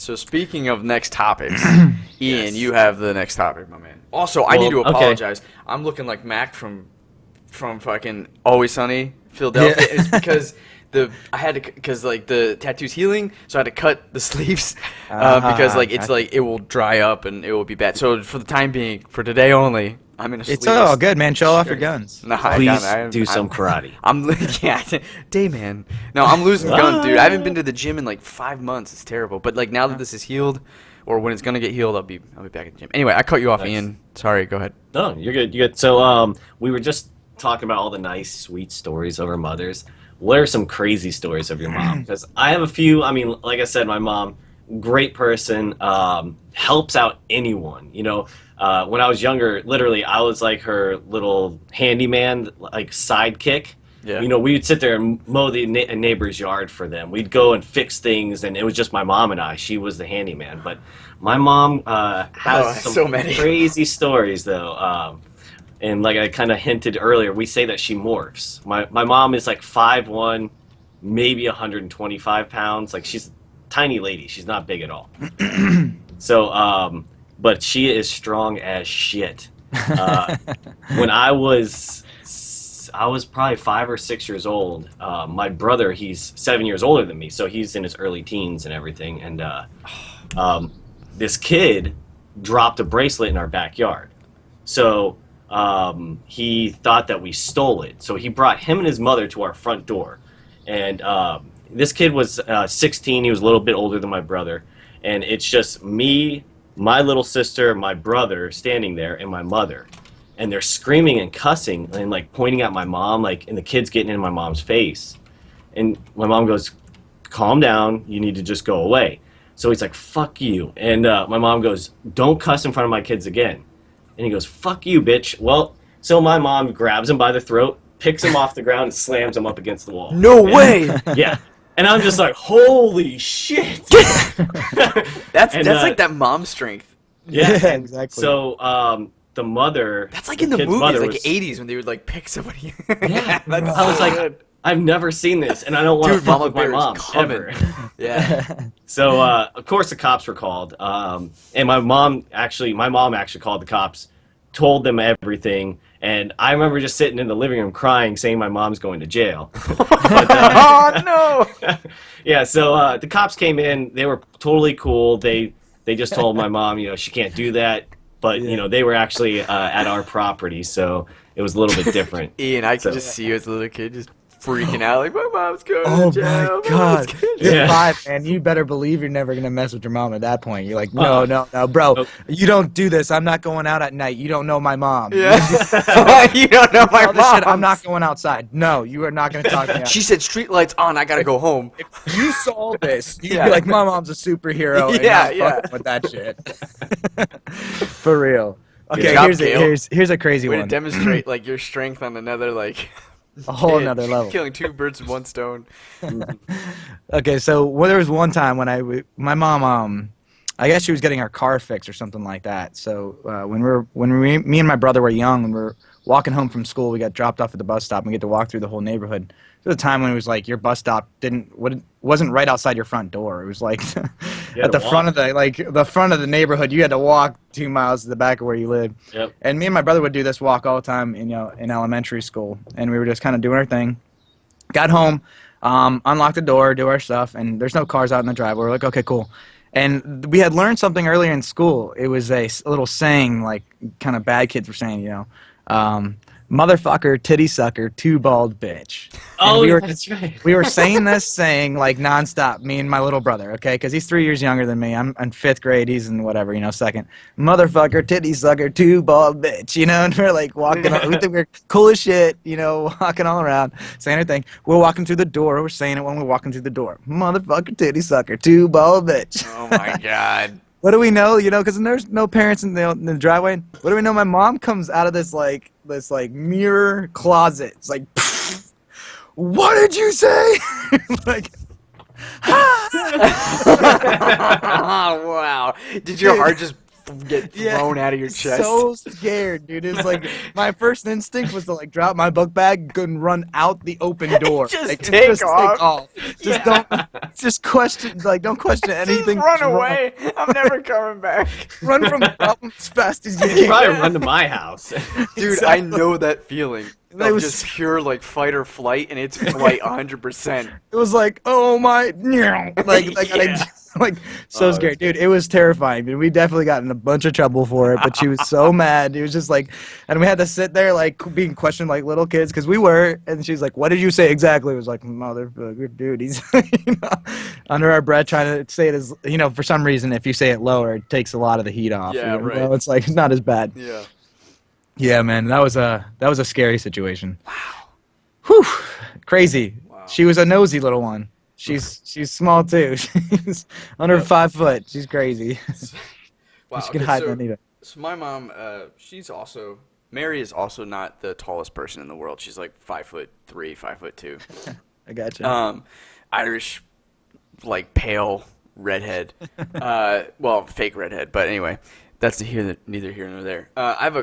So speaking of next topics, Ian, Yes. you have the next topic, my man. Also, I need to apologize. I'm looking like Mac from fucking Always Sunny, Philadelphia. Yeah. It's because I had to, because like the tattoo's healing, so I had to cut the sleeves because like it's like it will dry up and it will be bad. So for the time being, for today only, I'm in a It's sleeveless all good, man. Show off your shirt. guns. No, Please do some karate. Day man. No, I'm losing guns, dude. I haven't been to the gym in like 5 months. It's terrible. But like now that this is healed, or when it's gonna get healed, I'll be back at the gym. Anyway, I cut you off, Nice. Ian. Sorry. Go ahead. No, you're good. You're good. So, we were just talking about all the nice, sweet stories of our mothers. What are some crazy stories of your mom? Because I have a few. I mean, like I said, my mom, great person, helps out anyone. You know, when I was younger, literally, I was like her little handyman, like sidekick. Yeah. You know, we would sit there and mow the neighbor's yard for them. We'd go and fix things, and it was just my mom and I. She was the handyman. But my mom has so some many. crazy stories, though. And like I kind of hinted earlier, we say that she morphs. My mom is like 5'1", maybe 125 pounds. Like she's a tiny lady. She's not big at all. So, but she is strong as shit. When I was probably 5 or 6 years old. My brother, he's 7 years older than me, so he's in his early teens and everything. And this kid dropped a bracelet in our backyard. So he thought that we stole it. So he brought him and his mother to our front door. And this kid was 16. He was a little bit older than my brother. And it's just me, my little sister, my brother standing there, and my mother. And they're screaming and cussing and like pointing at my mom, like, and the kid's getting in my mom's face. And my mom goes, "Calm down. You need to just go away." So he's like, "Fuck you." And my mom goes, "Don't cuss in front of my kids again." And he goes, "Fuck you, bitch." Well, so my mom grabs him by the throat, picks him off the ground, and slams him up against the wall. No way. Yeah. And I'm just like, holy shit. That's And, like that mom strength. Yeah. exactly. So the mother. That's like in the kid's movies, mother like was- 80s, when they would like pick somebody. Yeah. That's I was so like, good. I've never seen this, and I don't want to Dude, fuck Mama with my Bear is mom coming. ever. Yeah. So of course the cops were called, and my mom actually called the cops, told them everything, and I remember just sitting in the living room crying, saying my mom's going to jail. Oh no. Yeah, so the cops came in. They were totally cool. They just told my mom, you know, she can't do that. But you know, they were actually at our property, so it was a little bit different. Ian, I can So- just see you as a little kid just freaking out, like, my mom's going Oh to jail. my mom's god. going to You're Yeah. 5, man. You better believe you're never gonna mess with your mom at that point. You're like, no, bro. Nope. You don't do this. I'm not going out at night. You don't know my mom. Yeah. You don't know my All this shit, mom. I'm not going outside. No, you are not gonna talk to me. She said, "Street lights on. I gotta go home." If you saw this, you'd Yeah. be like, my mom's a superhero. And Yeah, not yeah. fucking with that shit. For real. Okay, job, here's Gail. here's a crazy Way to one. demonstrate like your strength on another like A whole kid. nother level. Killing 2 birds with 1 stone. Okay, so there was one time when my mom, I guess she was getting her car fixed or something like that. So me and my brother were young, and we're walking home from school, we got dropped off at the bus stop, and we get to walk through the whole neighborhood. There was a time when it was like your bus stop wasn't right outside your front door. It was like at the front of the front of the neighborhood. You had to walk 2 miles to the back of where you lived. Yep. And me and my brother would do this walk all the time in elementary school, and we were just kind of doing our thing. Got home, unlocked the door, do our stuff, and there's no cars out in the driveway. We're like, okay, cool. And we had learned something earlier in school. It was a little saying, like kind of bad kids were saying, motherfucker, titty sucker, 2 bald bitch. Oh, we were, that's right. we were saying this saying like nonstop, me and my little brother, okay? Because he's 3 years younger than me. I'm in 5th grade. He's in whatever, second. Motherfucker, titty sucker, 2 bald bitch, And we're like walking, we think we're cool as shit, walking all around, saying our thing. We're walking through the door. We're saying it when we're walking through the door. Motherfucker, titty sucker, 2 bald bitch. Oh my god. What do we know? Because there's no parents in the driveway. What do we know? My mom comes out of this mirror closet. It's like, what did you say? like, Wow. Did your heart just get thrown out of your chest. So scared, dude. It's like my first instinct was to like drop my book bag and run out the open door. Just like, take off. Just don't don't question anything. Just run away. I'm never coming back. Run from the problem as fast as you You can. probably run to my house. Dude, Exactly. I know that feeling. It was Just pure like fight or flight, and it's flight 100%. It was like, oh my, Yeah. like so Oh, scared, dude. It was terrifying, dude. We definitely got in a bunch of trouble for it, but she was so mad. It was just like, and we had to sit there like being questioned like little kids because we were, and she's like, "What did you say exactly?" It was like, "Motherfucker, dude." He's under our breath trying to say it as for some reason, if you say it lower, it takes a lot of the heat off. Yeah, right. It's like it's not as bad. Yeah. Yeah, man, that was a scary situation. Wow. Whew, crazy. Wow. She was a nosy little one. She's small too. She's under 5 foot. She's crazy. Wow. She can hide anything. So my mom, Mary is also not the tallest person in the world. She's like 5'3", 5'2". I gotcha. Irish, like pale redhead. Well, fake redhead, but anyway. That's neither here nor there. I have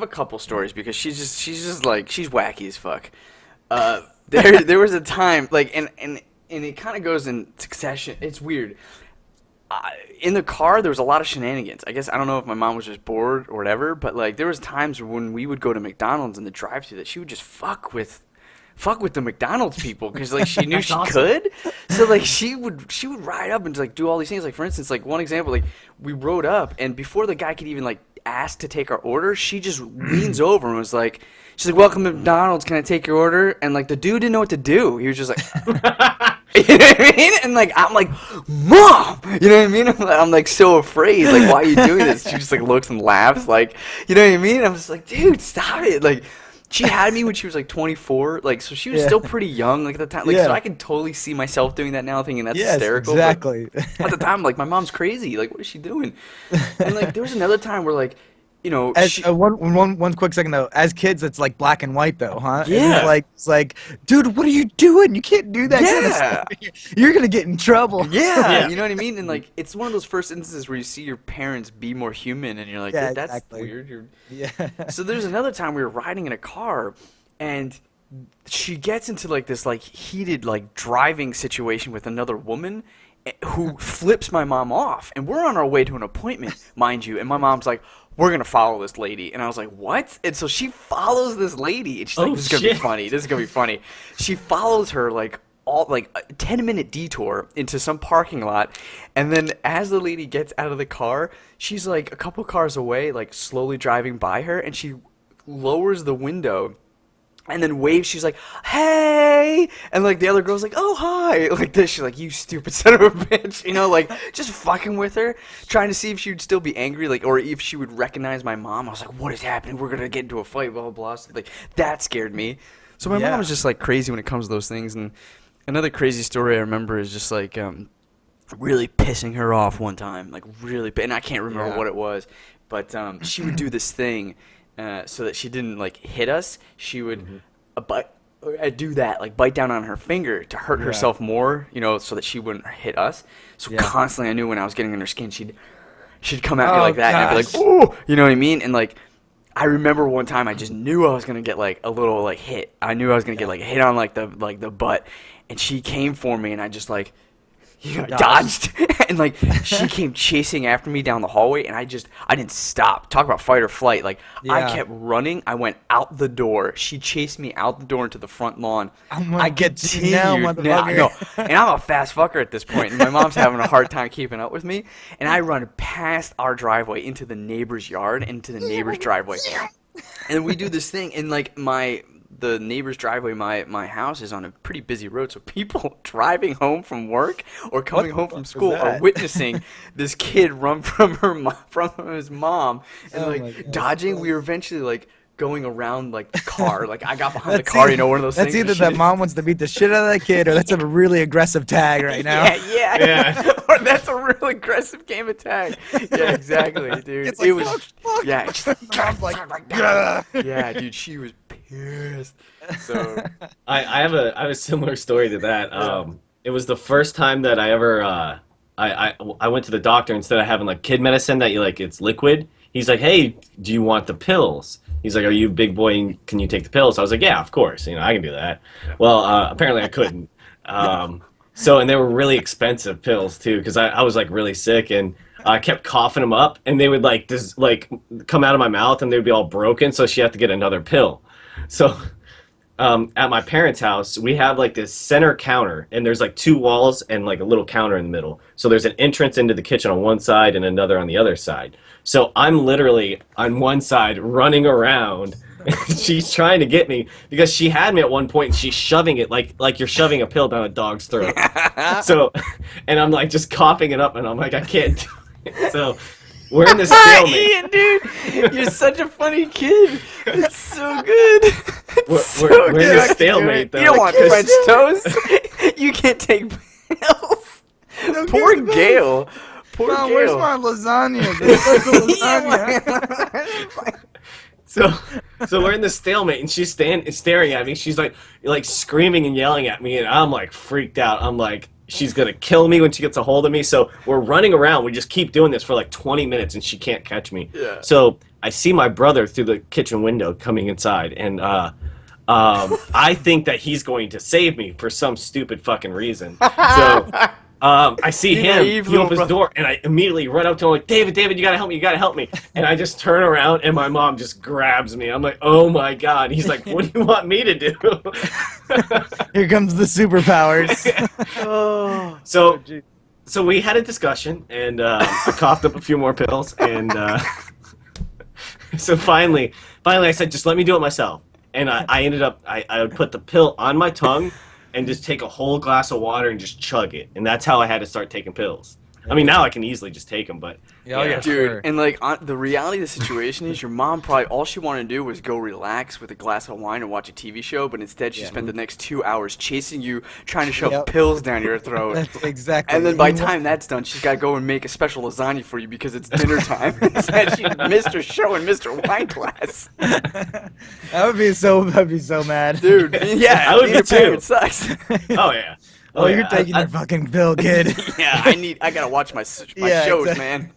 a couple stories because she's just like she's wacky as fuck. There was a time like and it kind of goes in succession. It's weird. In the car there was a lot of shenanigans. I guess I don't know if my mom was just bored or whatever, but like there was times when we would go to McDonald's in the drive-thru that she would just fuck with the McDonald's people because like she knew she awesome. could. So like she would ride up and like do all these things. Like for instance, like one example, like we rode up and before the guy could even like ask to take our order, she just leans over and was like, she's like, "Welcome to McDonald's. Can I take your order?" And like the dude didn't know what to do. He was just like, you know what I mean? And like I'm like, "Mom," you know what I mean? I'm like so afraid. Like, why are you doing this? She just like looks and laughs. Like, you know what I mean? I'm just like, dude, stop it. Like. She had me when she was like 24, like so she was still pretty young like at the time, like so I can totally see myself doing that now, thinking that's hysterical. Exactly. At the time, like my mom's crazy, like what is she doing? And like there was another time where like, one quick second though, as kids it's like black and white though, huh? Yeah. And it's like, dude, what are you doing? You can't do that kind of stuff. You're gonna get in trouble. Yeah, you know what I mean? And like it's one of those first instances where you see your parents be more human, and you're like, Yeah, that's exactly. weird. Yeah. So there's another time we were riding in a car, and she gets into like this like heated like driving situation with another woman who flips my mom off, and we're on our way to an appointment, mind you, and my mom's like, "We're gonna follow this lady," and I was like, "What?" And so she follows this lady, and she's like, "This is gonna be funny. This is gonna be funny." She follows her like a 10-minute detour into some parking lot, and then as the lady gets out of the car, she's like a couple cars away, like slowly driving by her, and she lowers the window and then waves. She's like, "Hey," and like the other girl's like, "Oh, hi," like this. She's like, "You stupid son of a bitch," like just fucking with her, trying to see if she would still be angry, like, or if she would recognize my mom. I was like, "What is happening? We're gonna get into a fight, blah blah blah." So, like that scared me. So my mom was just like crazy when it comes to those things. And another crazy story I remember is just like really pissing her off one time, like really, and I can't remember what it was, but she would do this thing. So that she didn't like hit us, she would do that, like bite down on her finger to hurt herself more, so that she wouldn't hit us. So constantly, I knew when I was getting in her skin, she'd come at me like that, and I'd be like, "Ooh," you know what I mean? And like, I remember one time I just knew I was gonna get like a little like hit. I knew I was gonna get like hit on like the butt, and she came for me, and I just like. Dodged and like she came chasing after me down the hallway, and I didn't stop. Talk about fight or flight. Like I kept running. I went out the door. She chased me out the door into the front lawn. I continued. No, and I'm a fast fucker at this point, and my mom's having a hard time keeping up with me. And I run past our driveway into the neighbor's yard, into the neighbor's driveway, and we do this thing. And like the neighbor's driveway, my house is on a pretty busy road, so people driving home from work or coming home from school are witnessing this kid run from his mom and dodging. We were eventually like going around like the car, like I got behind the car, one of those things. That's either that mom wants to beat the shit out of that kid, or that's a really aggressive tag right now. Yeah. Or that's a real aggressive game of tag. Yeah, exactly, dude. It's like, it was fuck. Yeah, it's just yeah, dude, she was pissed. So I have a similar story to that. It was the first time that I ever I went to the doctor instead of having like kid medicine that you like it's liquid. He's like, hey, do you want the pills? He's like, are you a big boy and can you take the pills? I was like, yeah, of course. I can do that. Well, apparently I couldn't. So, and they were really expensive pills too, because I was like really sick and I kept coughing them up and they would like just like come out of my mouth and they would be all broken. So she had to get another pill. So at my parents' house, we have like this center counter, and there's like 2 walls and like a little counter in the middle. So there's an entrance into the kitchen on one side and another on the other side. So I'm literally on one side running around. She's trying to get me because she had me at one point and she's shoving it like you're shoving a pill down a dog's throat. So, and I'm like just coughing it up, and I'm like, I can't do it. So we're in this stalemate. Ian, dude, you're such a funny kid. It's so good. We're in this stalemate though. You don't want French toast. You can't take pills. Poor Gail. Poor Mom, Gail. where's my lasagna? Where's the lasagna? So we're in this stalemate, and she's staring at me. She's like screaming and yelling at me, and I'm like freaked out. I'm like, she's gonna kill me when she gets a hold of me. So we're running around. We just keep doing this for like 20 minutes, and she can't catch me. Yeah. So I see my brother through the kitchen window coming inside, and I think that he's going to save me for some stupid fucking reason. So I see him. He opens the door, and I immediately run up to him like, David, you gotta help me. You gotta help me. And I just turn around, and my mom just grabs me. I'm like, oh my god. He's like, what do you want me to do? Here comes the superpowers. So we had a discussion, and I coughed up a few more pills, and so finally I said, just let me do it myself. And I ended up, I would put the pill on my tongue and just take a whole glass of water and just chug it. And that's how I had to start taking pills. I mean, now I can easily just take them, but... Yeah, Dude, sure. and like the reality of the situation is your mom probably all she wanted to do was go relax with a glass of wine and watch a TV show, but instead she spent the next 2 hours chasing you, trying to shove pills down your throat. That's exactly. And then by the time that's done, she's got to go and make a special lasagna for you because it's dinner time. Instead, she missed her show and missed her wine class. I'd be so mad, Dude, yeah, I would being be a parent too. sucks. Oh, yeah. Oh, yeah. you're taking your fucking pill, kid. Yeah, I gotta watch my shows, man.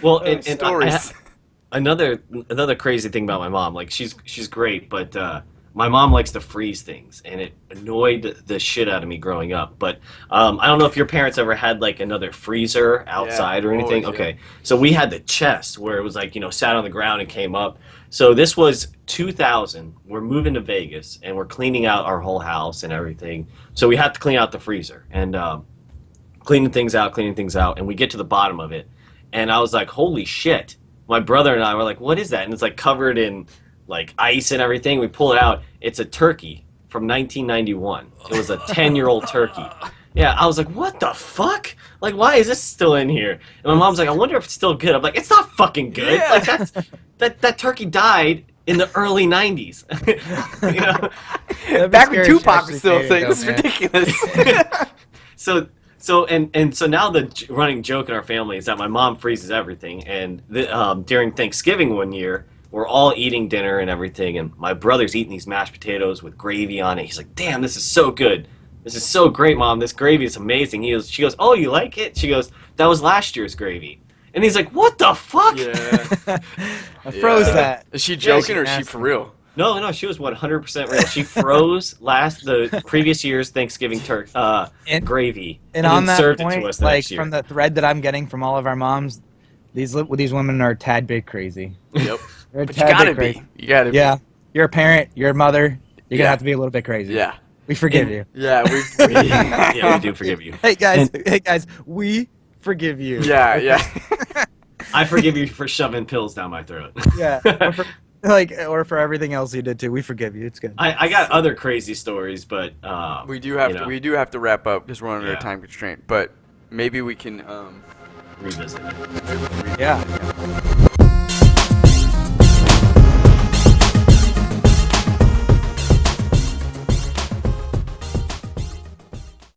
Well, and Stories. another crazy thing about my mom, like she's great, but my mom likes to freeze things, and it annoyed the shit out of me growing up. But I don't know if your parents ever had like another freezer outside or anything. Always, yeah. Okay, so we had the chest where it was like sat on the ground and came up. So this was 2000. We're moving to Vegas, and we're cleaning out our whole house and everything. So we have to clean out the freezer and cleaning things out, and we get to the bottom of it. And I was like, holy shit. My brother and I were like, what is that? And it's like covered in like ice and everything. We pull it out. It's a turkey from 1991. It was a 10-year-old turkey. Yeah, I was like, what the fuck? Like, why is this still in here? And my mom's like, I wonder if it's still good. I'm like, it's not fucking good. Yeah. Like, that turkey died in the early 90s. Back when Tupac was still a thing. This is ridiculous. So now the running joke in our family is that my mom freezes everything, and during Thanksgiving one year, we're all eating dinner and everything, and my brother's eating these mashed potatoes with gravy on it. He's like, damn, this is so good. This is so great, Mom. This gravy is amazing. She goes, oh, you like it? She goes, that was last year's gravy. And he's like, what the fuck? Yeah. I froze that. Is she joking or is she for real? No, she was 100% real. She froze the previous year's Thanksgiving gravy And on then that served point, it to us the like next year. from the thread that I'm getting from all of our moms, these women are a tad bit crazy. Yep. They're a But you tad gotta bit crazy. be. You gotta be. Yeah, you're a parent, you're a mother. You're Yeah. gonna have to be a little bit crazy. Yeah. We forgive you. Yeah, we Yeah, we do forgive you. Hey guys, we forgive you. yeah. I forgive you for shoving pills down my throat. Yeah. Or for everything else you did too. We forgive you. It's good. I got other crazy stories, but We do have to wrap up because we're under a time constraint. But maybe we can revisit. Yeah.